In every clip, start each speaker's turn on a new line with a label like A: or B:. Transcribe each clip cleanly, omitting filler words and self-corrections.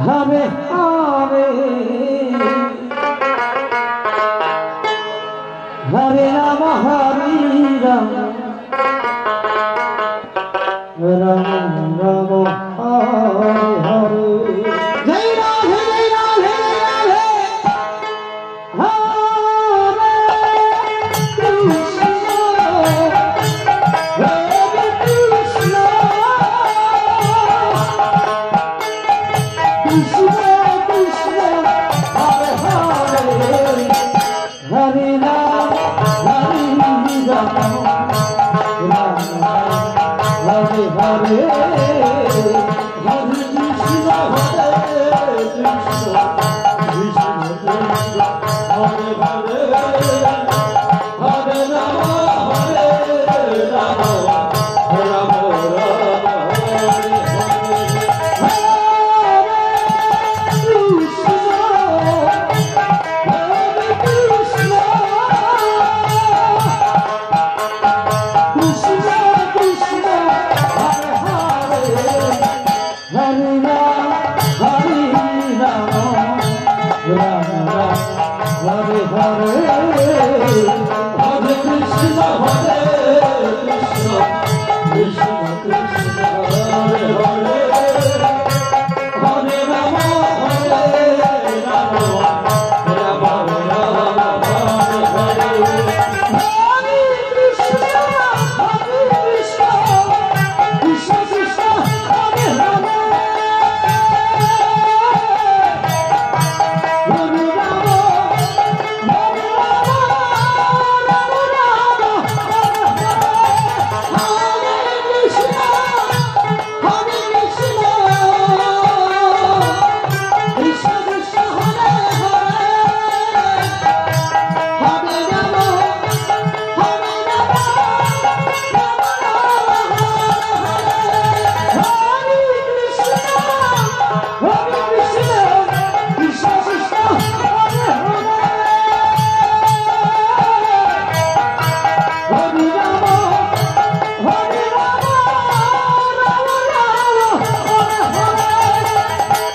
A: Hare Hare Hare Rama Hare Rama Rama Rama Hare Hare Jai Radhe Jai Radhe Hare Krishna Hare Krishna Krishna Krishna Hare Hare Hare Rama Hare Rama Rama Hare Hare Hare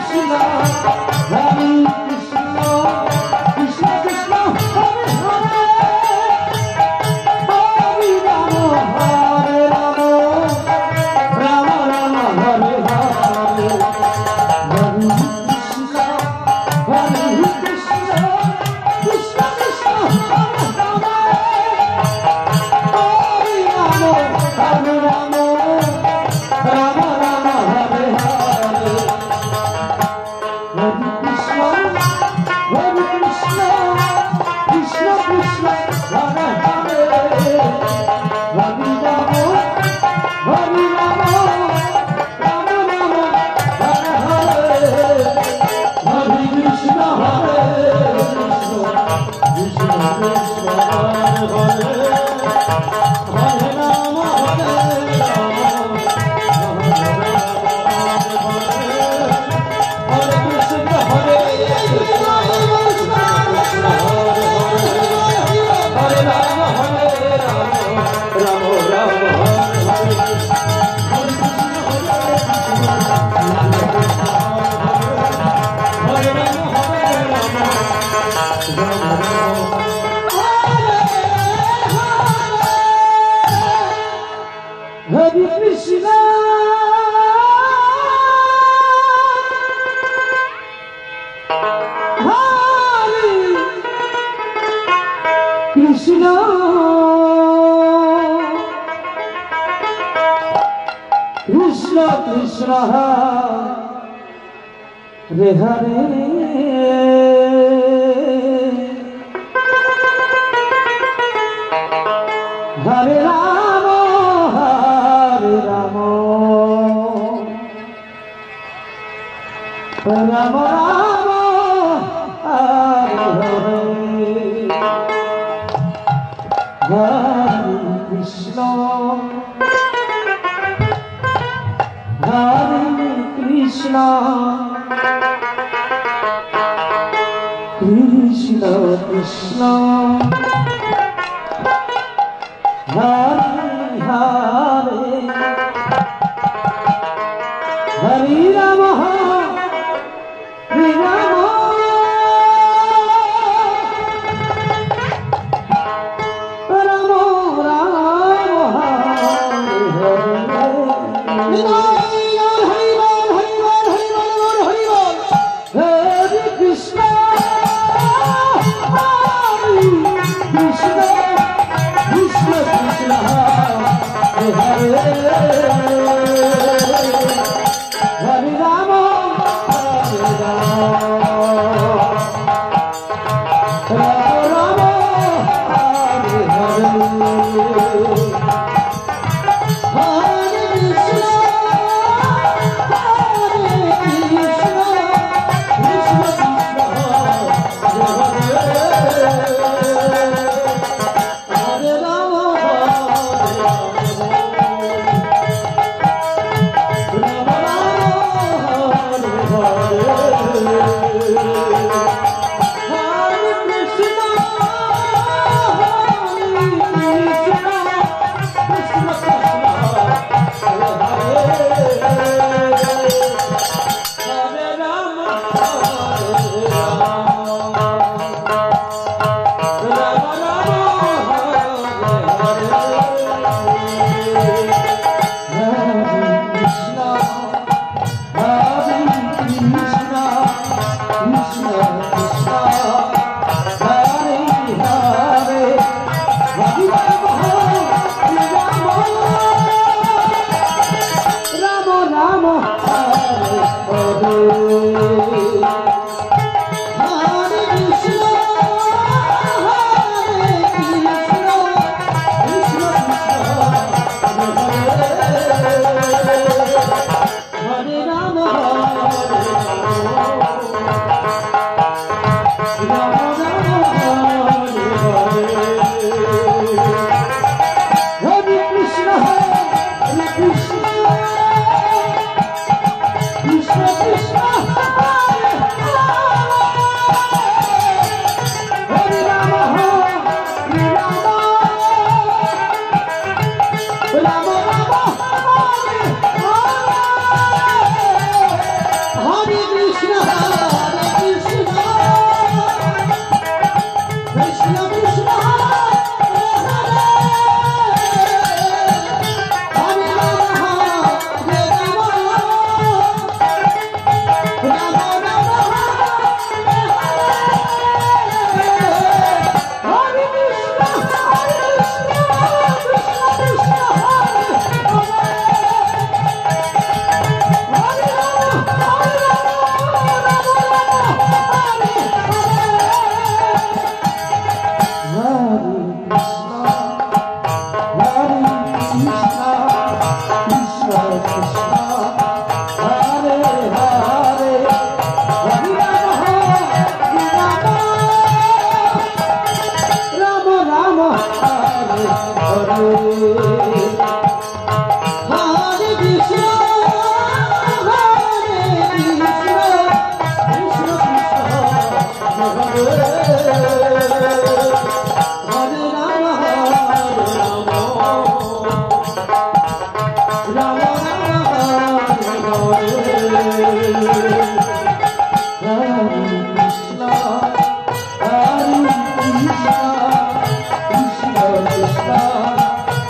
A: Krishna Hare Krishna Krishna Krishna Hare Hare Hare Rama Hare Rama Rama Rama Hare Krishna Krishna Hare Hare Hare Ram Ram Ram Hare Hare Krishna Hare Krishna Krishna Krishna Hare Hare Hare Ram Hare Ram Ram Ram Hare Hare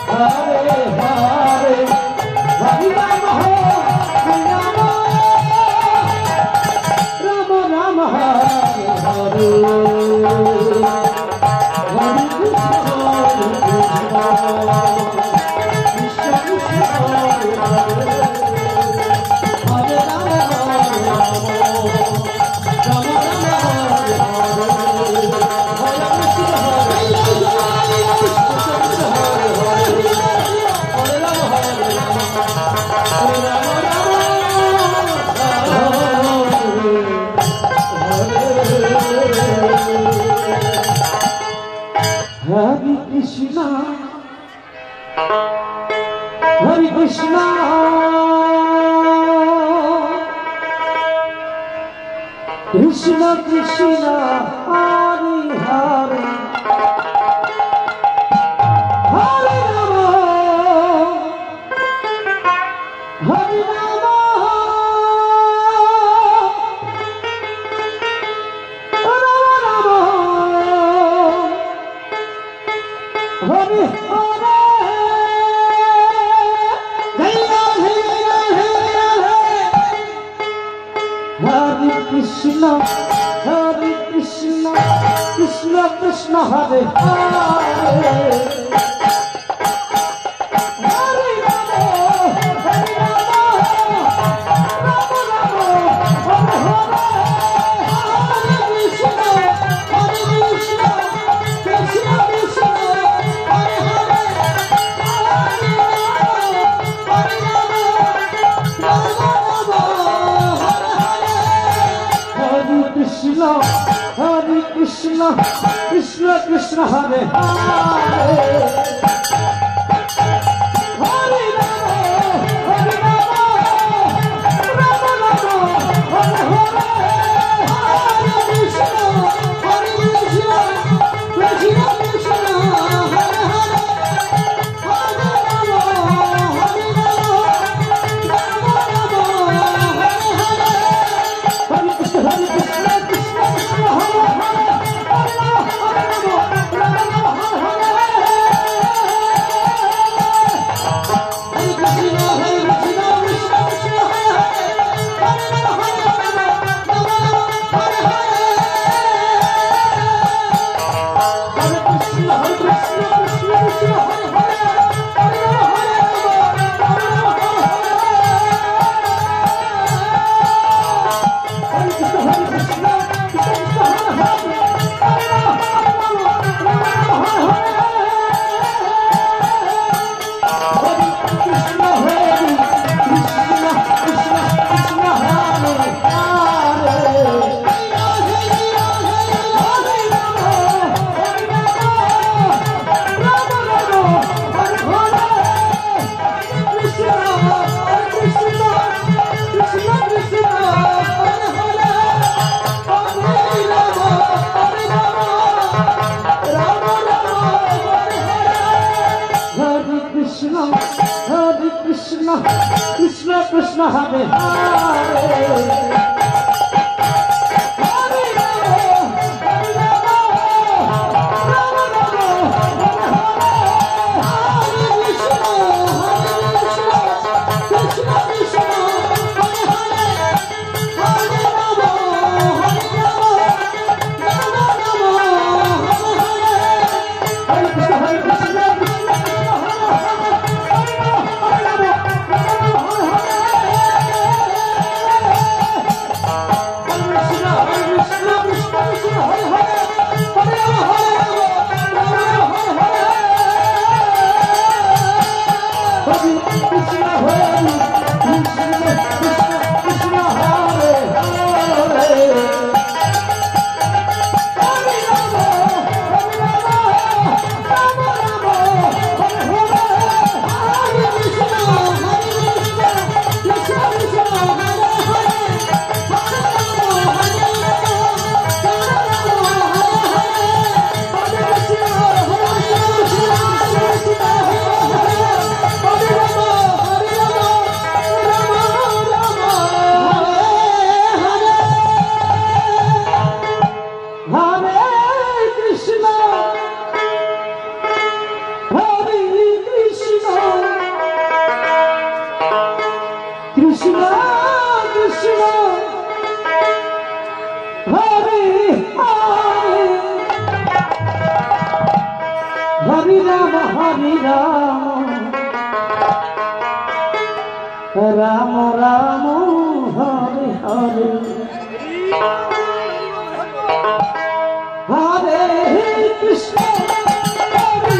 B: Hare Hare Hare Rama
A: Hare Krishna, Krishna Krishna, Hare Hare, Hare Rama, Hare Rama, Rama Rama, Hare Hare. Krishna, Hare Krishna, Krishna Krishna, Hare Hare, Hare Rama, Hare Rama, Rama Rama, Hare Hare, Hare Krishna, Krishna Krishna, Hare Hare, Hare Rama, Rama Rama, Hare Krishna, Hare Krishna, Krishna Krishna, Hare Hare, Hare Rama, Hare Rama, Rama Rama, Hare Hare, Hare Krishna, Krishna Krishna, Hare Hare, Hare Rama, Hare Rama, Rama Rama, Hare Hare, Hare Krishna, Hare Krishna, Krishna Krishna, Hare Hare, Hare Rama, Hare Rama, Rama Rama, Hare Hare, Hare Krishna, Hare Krishna, Krishna Krishna, Hare Hare, Hare Rama, Hare Rama, Rama Rama, Hare Hare, Hare Krishna, Hare Krishna, Krishna Krishna, Hare Hare, Hare Rama, Hare Rama, Rama Rama, Hare Hare. Hare Krishna, Hare Krishna, Krishna Krishna, Hare Hare, Hare Rama, Hare Rama, Rama Rama, Hare Hare. Hare Krishna, Hare Krishna, Krishna Krishna, Hare Hare, Hare Rama, Hare Rama, Rama Rama, Hare Hare. Hare Krishna, Hare Krishna, Krishna Krishna, Hare Hare, Hare Rama, Hare Rama, Rama Rama, Hare Hare. Hare Krishna, Hare Krishna, Krishna Krishna, Hare Hare. Hare Rama, Hari Ram Ram Ram Hare Hare Hare Krishna Hare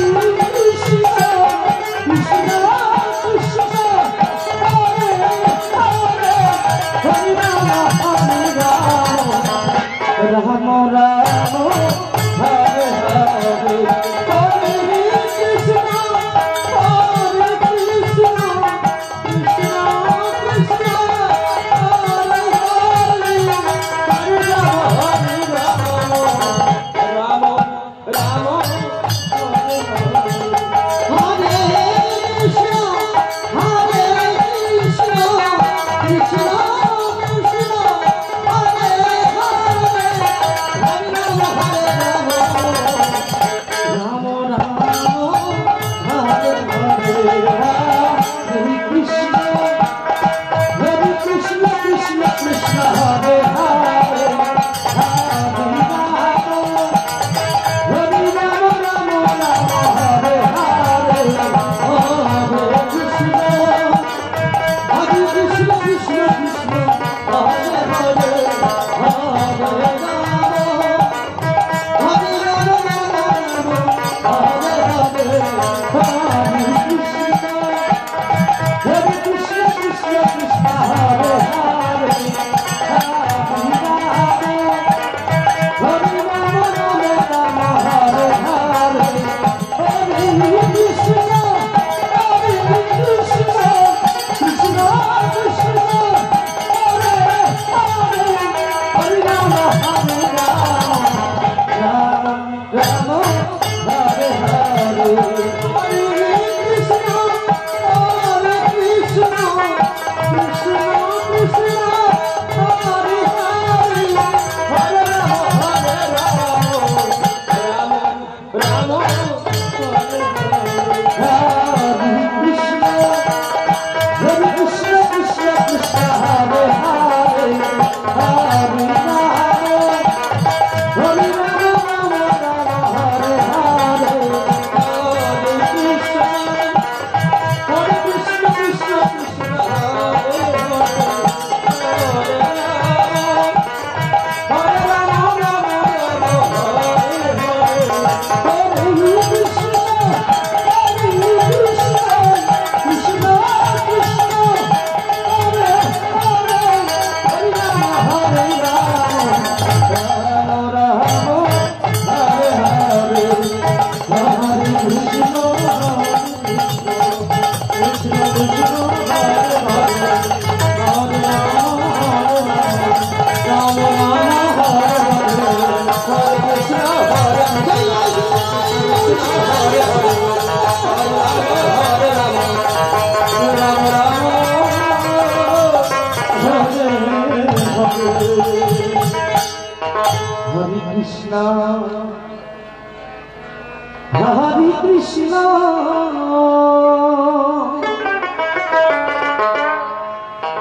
A: Krishna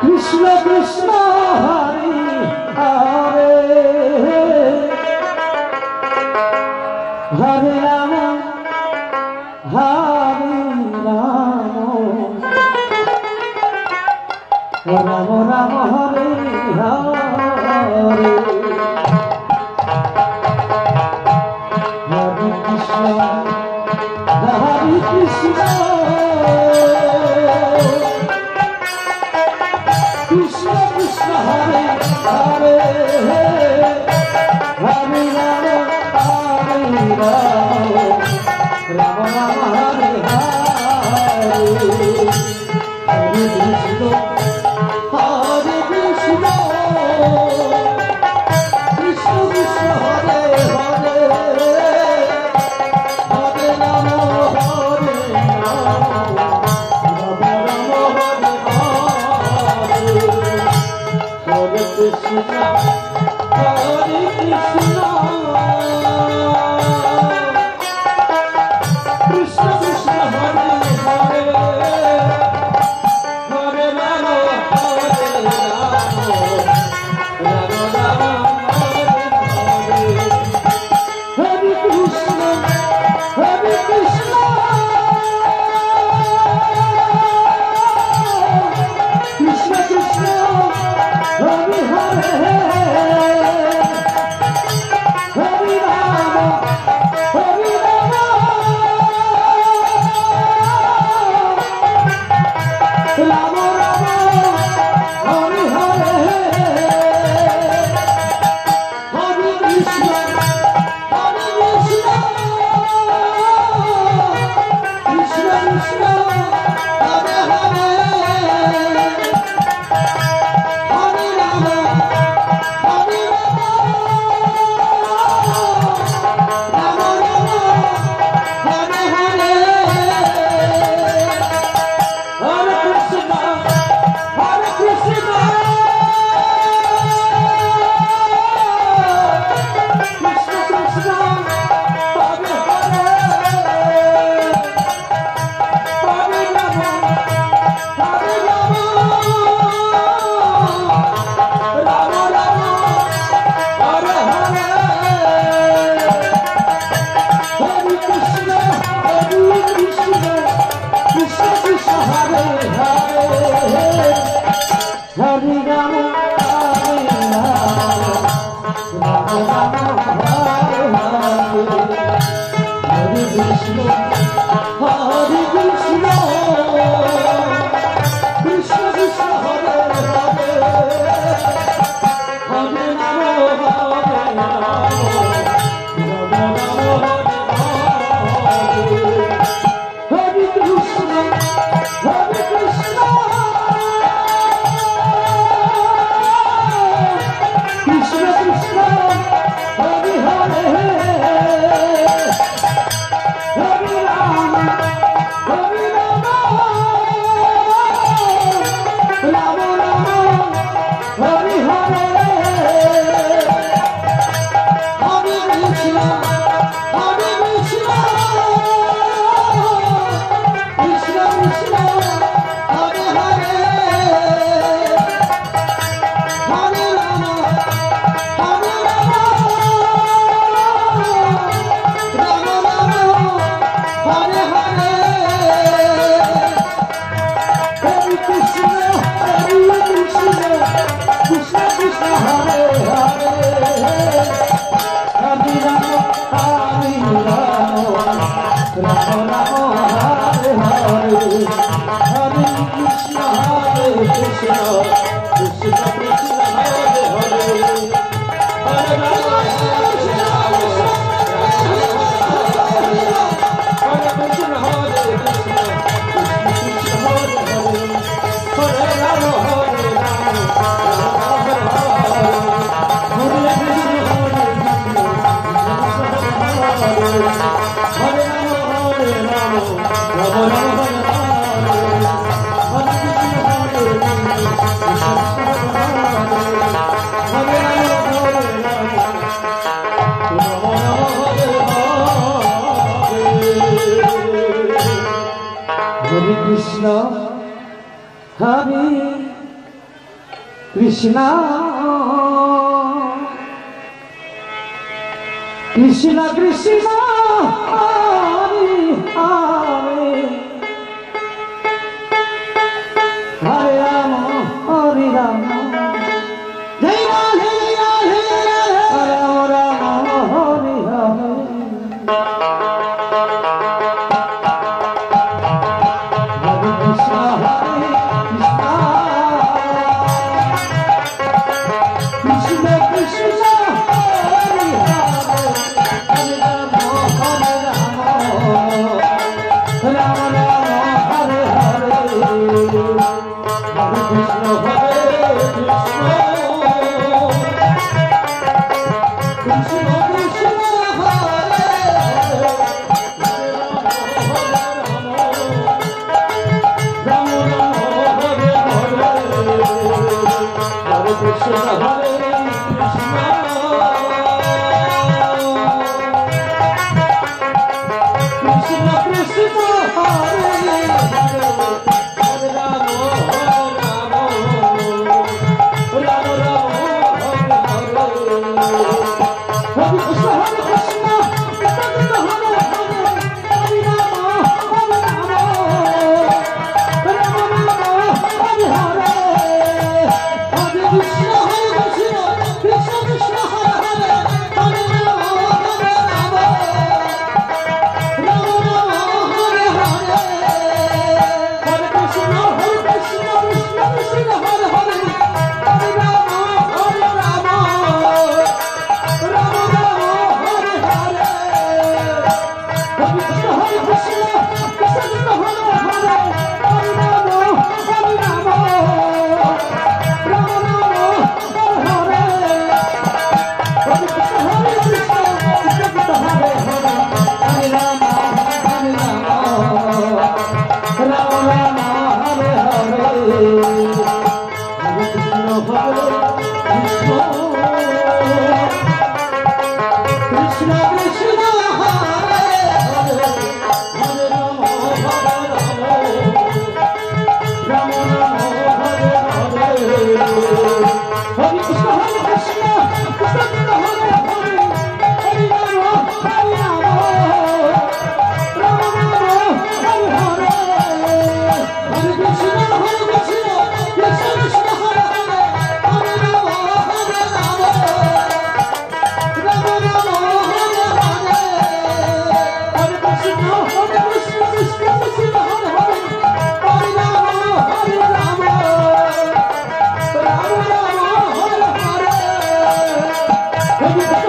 A: Krishna Krishna Hare Hare Hare Ram Ram Ram Hare Hare Krishna Krishna Krishna Hare Hare Hare Rama Hare Rama Jai Radhe Radhe Hare Rama Hare Hare Hare Krishna Hare Krishna Krishna Krishna Hare Hare Hare Rama Hare Rama Rama Rama Hare Hare Hare Krishna Hare Krishna Krishna Krishna Hare Hare Hare Rama Hare Rama Hare Krishna Hare Krishna Krishna Hare Hare Hare Rama Rama Rama Hare Krishna Hare Krishna Krishna Krishna Hare Hare Hare Rama Rama Rama Hare Hare Hare Krishna Hare Krishna Krishna Krishna Hare Hare Hare Rama Rama Rama Rama Hare Hare Hare Krishna Hare Krishna Krishna Krishna Hare Hare Hare Rama Rama Rama Rama Hare Hare Hare Krishna Hare Krishna Krishna Krishna Hare Hare Hare Rama Rama Rama Rama Hare Hare Hare Krishna Hare Krishna Krishna Krishna Hare Hare Hare Rama Rama Rama Hare Hare Hare Krishna Hare Krishna Krishna Krishna Hare Hare Hare Rama Rama Hare Hare Hare Krishna Hare Krishna Krishna Krishna Hare Hare Hare Rama Rama Hare Hare Hare Krishna Hare Krishna Krishna Krishna Hare Hare Hare Rama Rama Hare Hare Hare Krishna Hare Krishna Krishna Krishna Hare Hare Hare Rama Rama Hare Hare Hare Krishna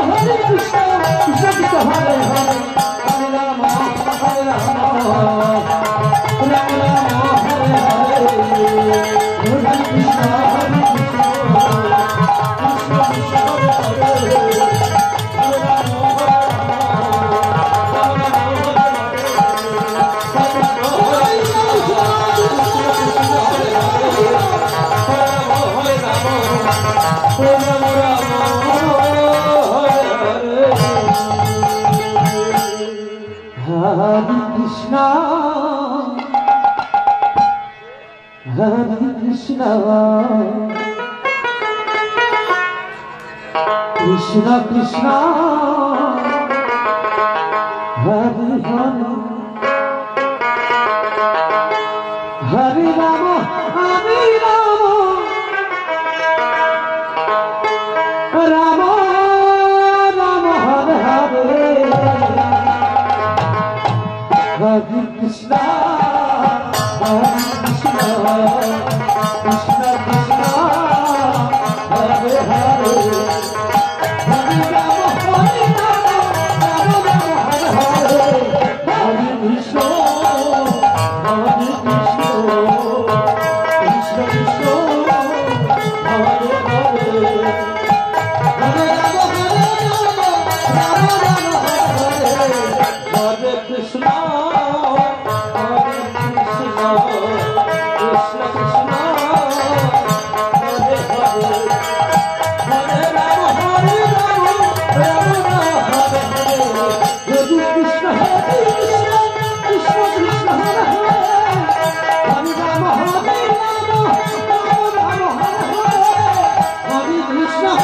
A: Hare Krishna Krishna Krishna Hare Hare Hare Rama Hare Rama Rama Rama Hare Hare Hare Krishna Hare Krishna Krishna Krishna Hare Hare Hare Rama Rama Hare Krishna Hare Krishna Krishna Krishna Hare Hare Hare Krishna, Hare Krishna, Krishna Krishna, Hare Hare, Hare Rama, Hare Rama, Rama Rama. Hare Krishna,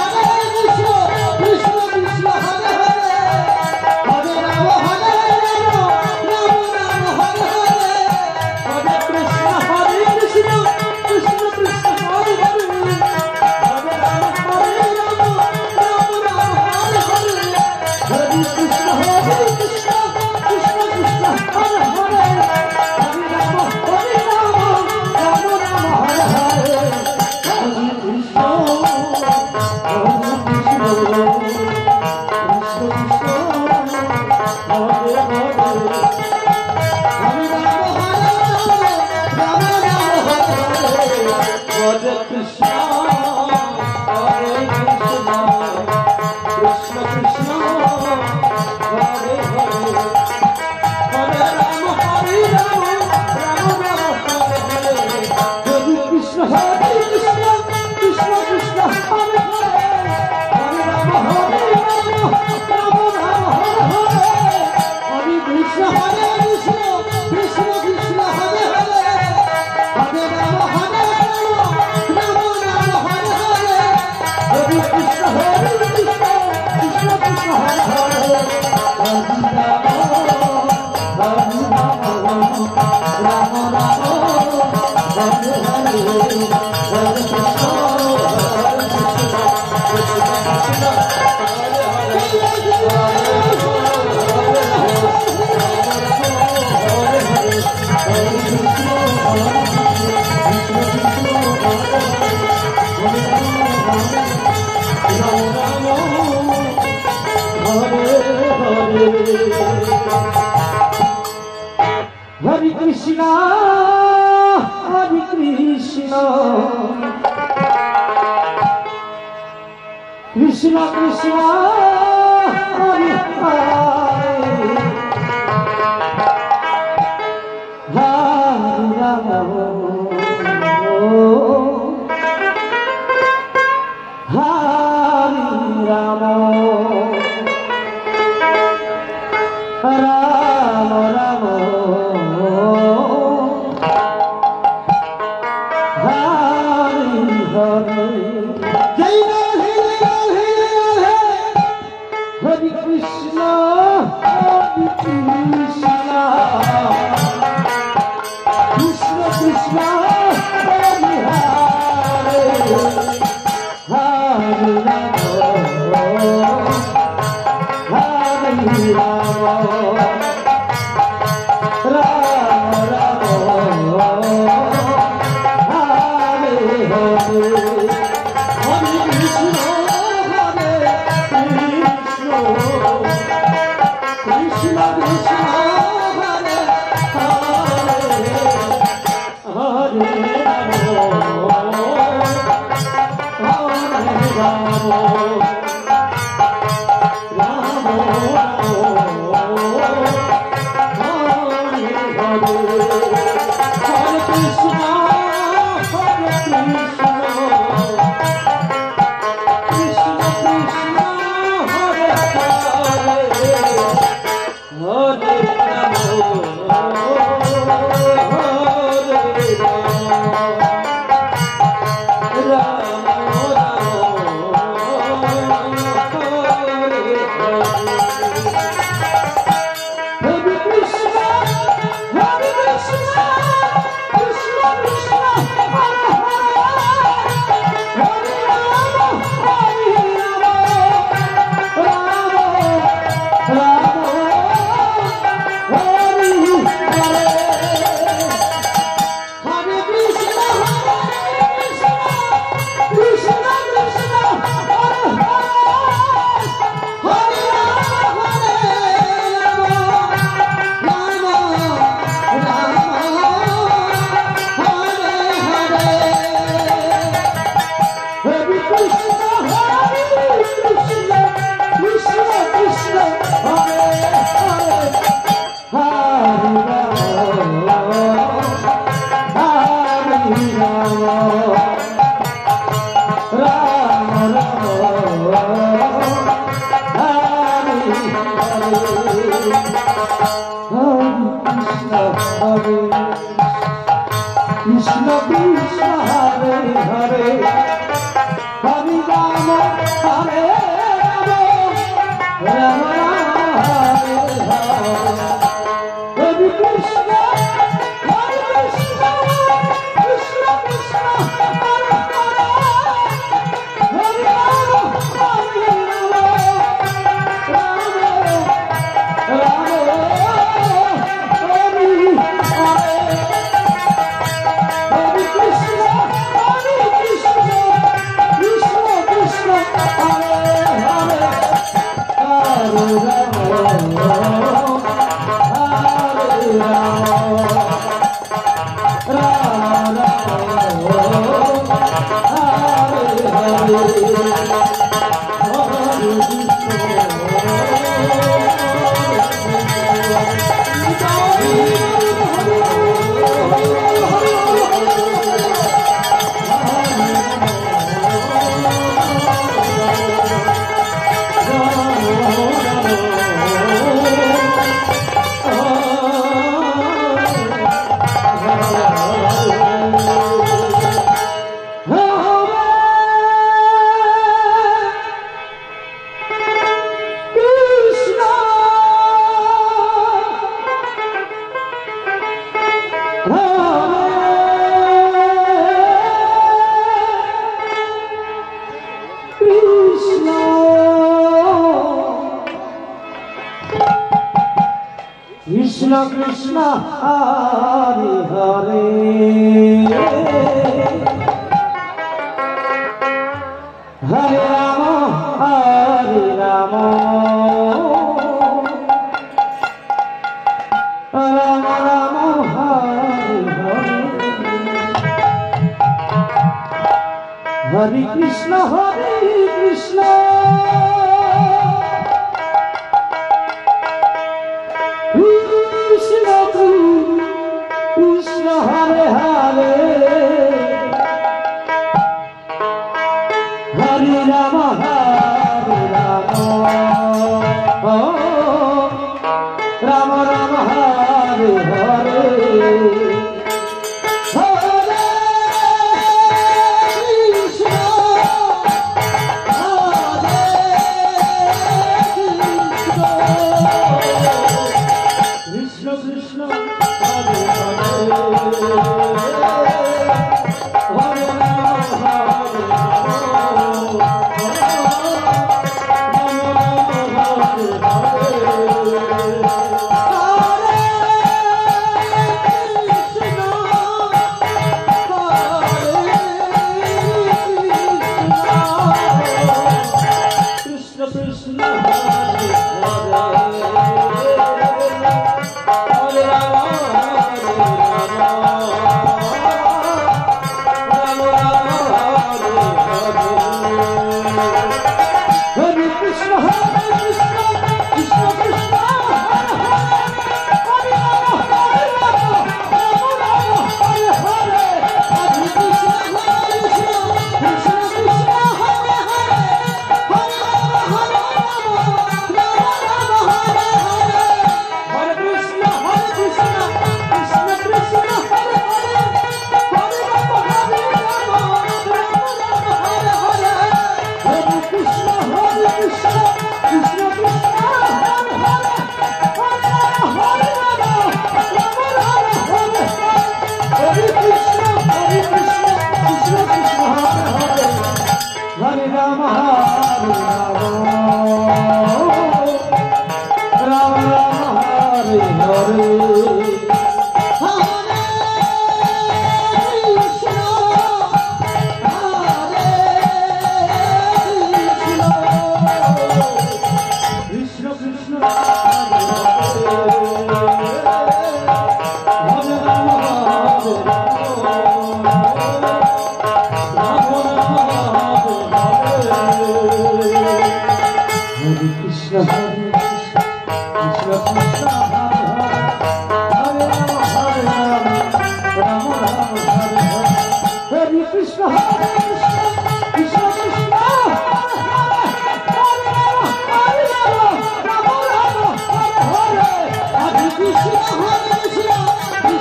A: Krishna Krishna, Hare Hare, Hare Rama, Hare Rama, Rama Rama, Hare Hare. Hare Krishna, Krishna Krishna, Hare Hare, Hare Krishna, Krishna Krishna, Hare Hare. Krishna Krishna Hare Hare Hare Rama Hare Rama Rama Hare Hare Hare Krishna Krishna Krishna Hare Hare Hare Rama Hare Rama Rama Krishna Krishna Hare Hare Hare Rama Hare Rama Rama Rama Hare Hare Hare Krishna Krishna Hare Hare Hare Rama Hare Rama Rama Rama Hare Hare Krishna Krishna Hare Krishna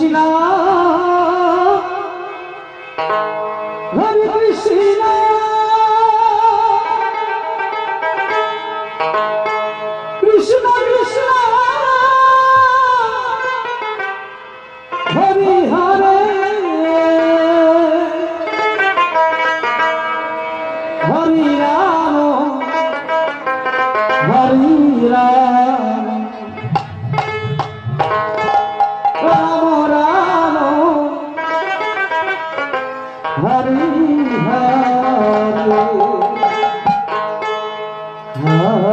A: Krishna Hare Krishna Krishna Krishna Hare Hare Hare Ram Hare Ram Ram Ram Hare Hare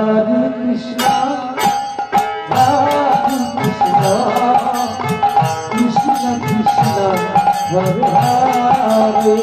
A: Hare Krishna Krishna Krishna Hare Hare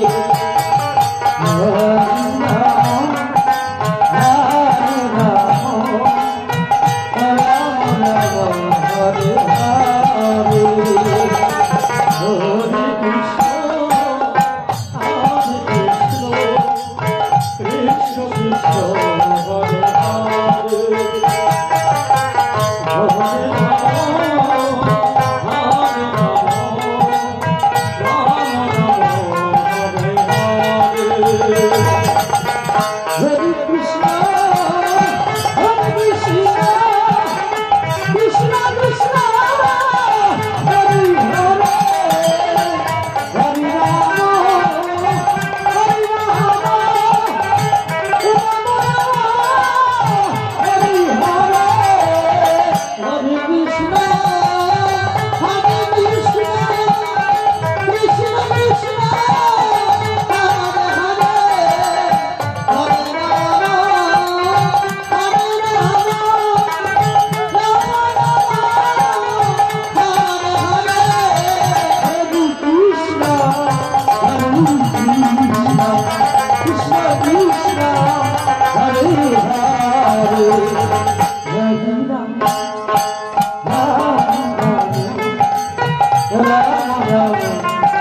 A: Hare Ram Hare Ram Ram Ram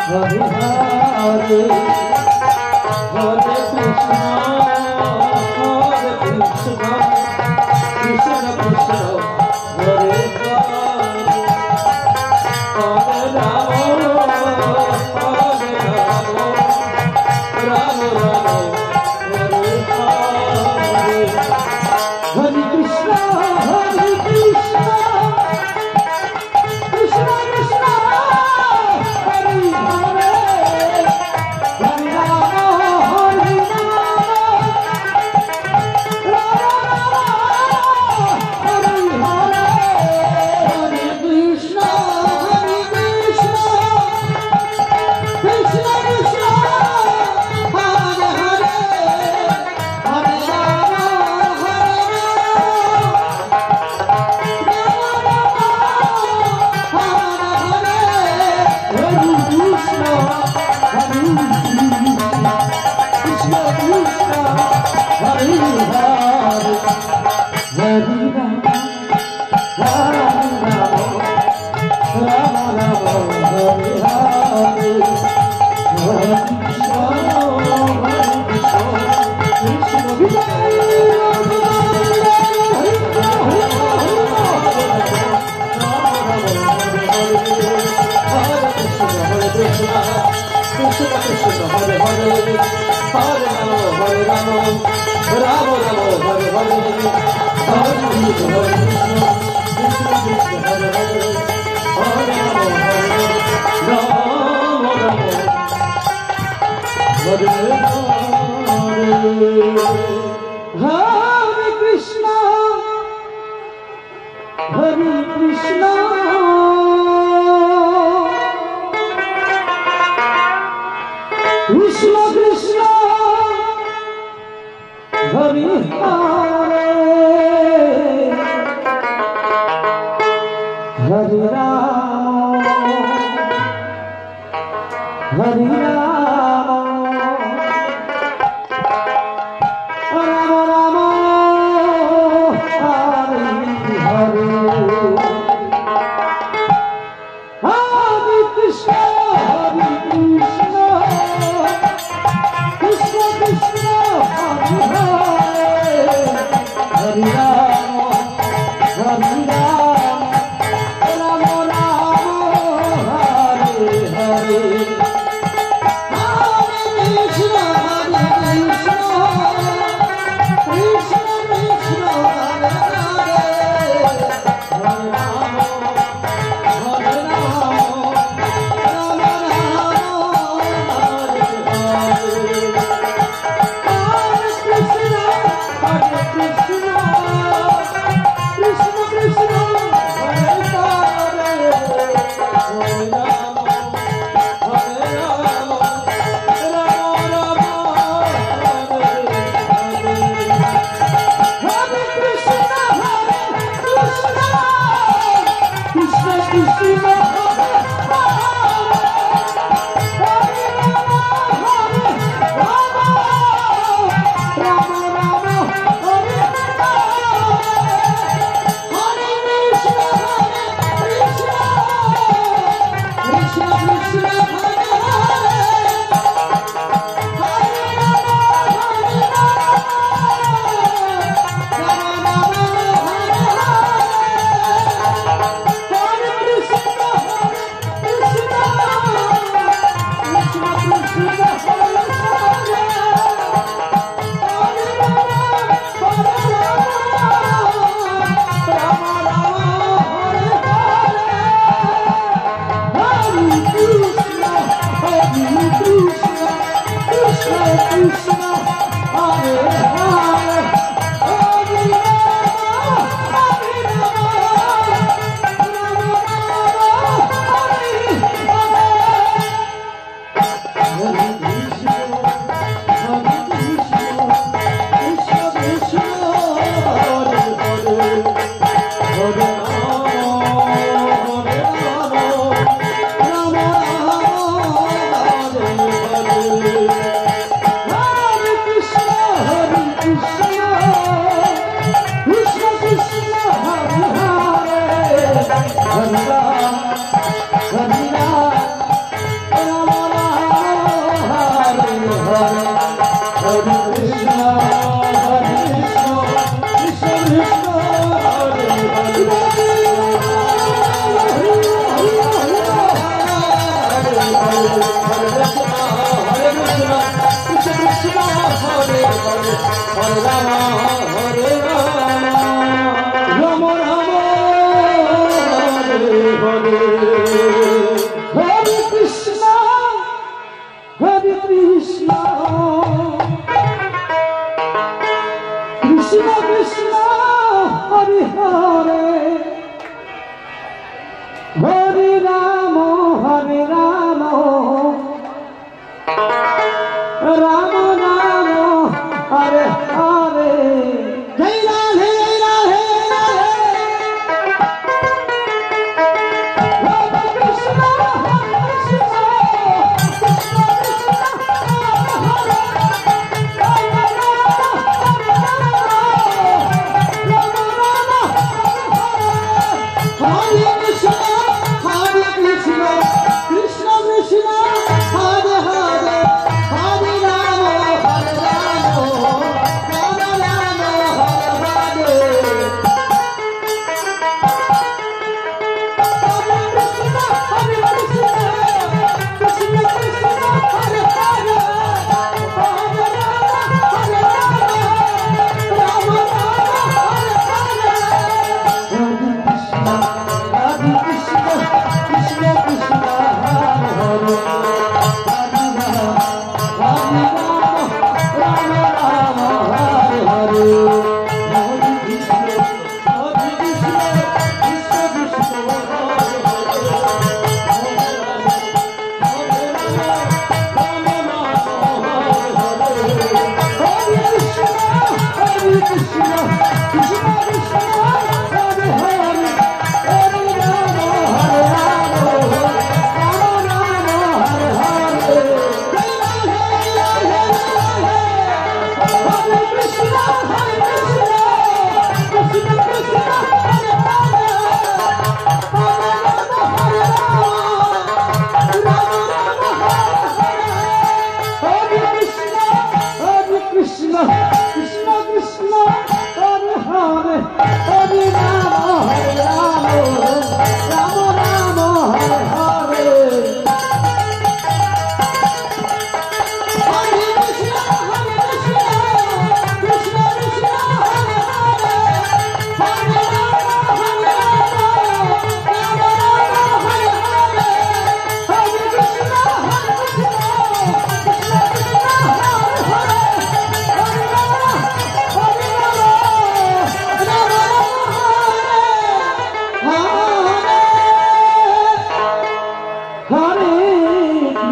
A: Hare Hare Hare Krishna Krishna Krishna Hare Hare
B: Hare
A: Rama Rama Hare Hare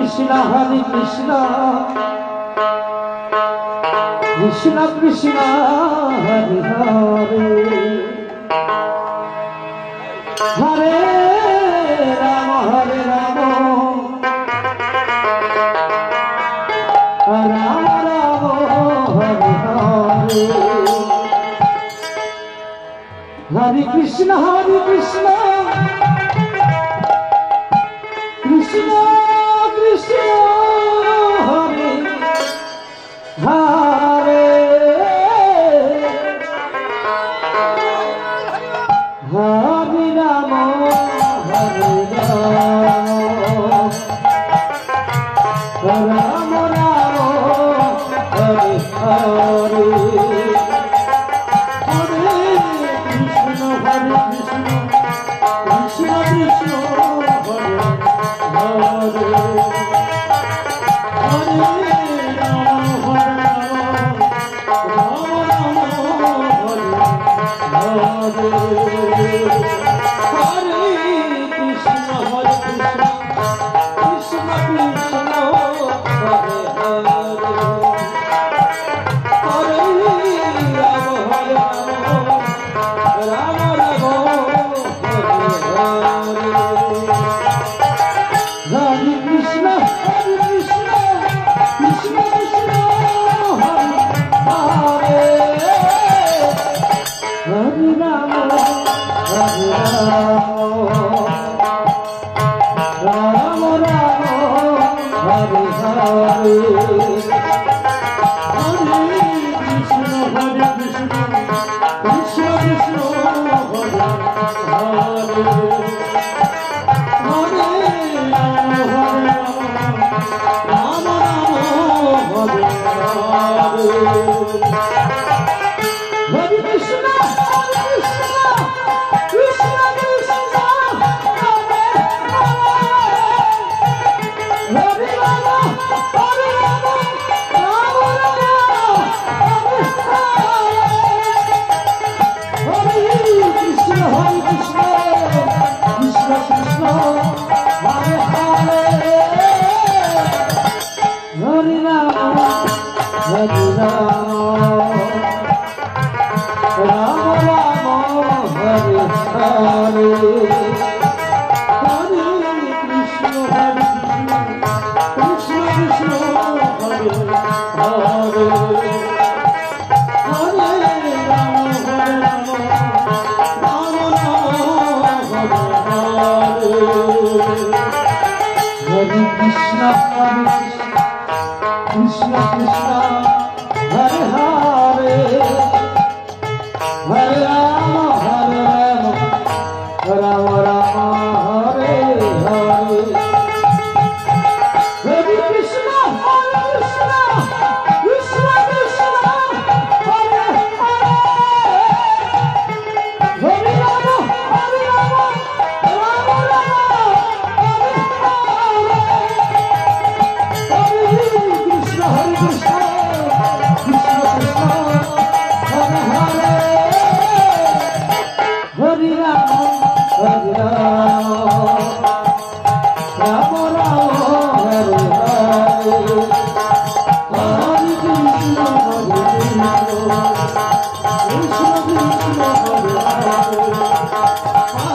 A: Krishna Hare Krishna Krishna Krishna Hare Hare Hare Ram Hare Ram Ram Ram Hare Hare Hare Krishna Krishna Krishna Hare Hare Hare Ram Hare Ram Ram Ram Hare Hare Hare Krishna Krishna Krishna Krishna Hare Hare Hare Ram Hare Ram Ram Hare Hare Hare Krishna Krishna Krishna Hare Hare Hare Ram Hare Ram Ram Hare Hare Hare Krishna Krishna Krishna Hare Hare Hare Ram Hare Ram Ram Hare Hare Hare Krishna Krishna Krishna Hare Hare Hare Ram Ram Hare Hare Hare Krishna Krishna Krishna Hare Hare Ram Hare Ram Ram Ram Hare Krishna Krishna Krishna Krishna Hare Hare Hare Ram Ram Ram Hare Hare Hare Krishna Krishna Krishna Hare Hare Hare Ram Ram Ram Hare Hare Krishna Krishna Krishna Hare Hare Hare Ram Ram Ram Hare Hare Hare Krishna Krishna Krishna Krishna Hare Hare Hare Ram Ram Ram Hare Hare Hare Krishna Krishna Krishna Krishna Hare Hare Hare Ram Ram Ram Hare Hare Hare Krishna Krishna Krishna Hare Hare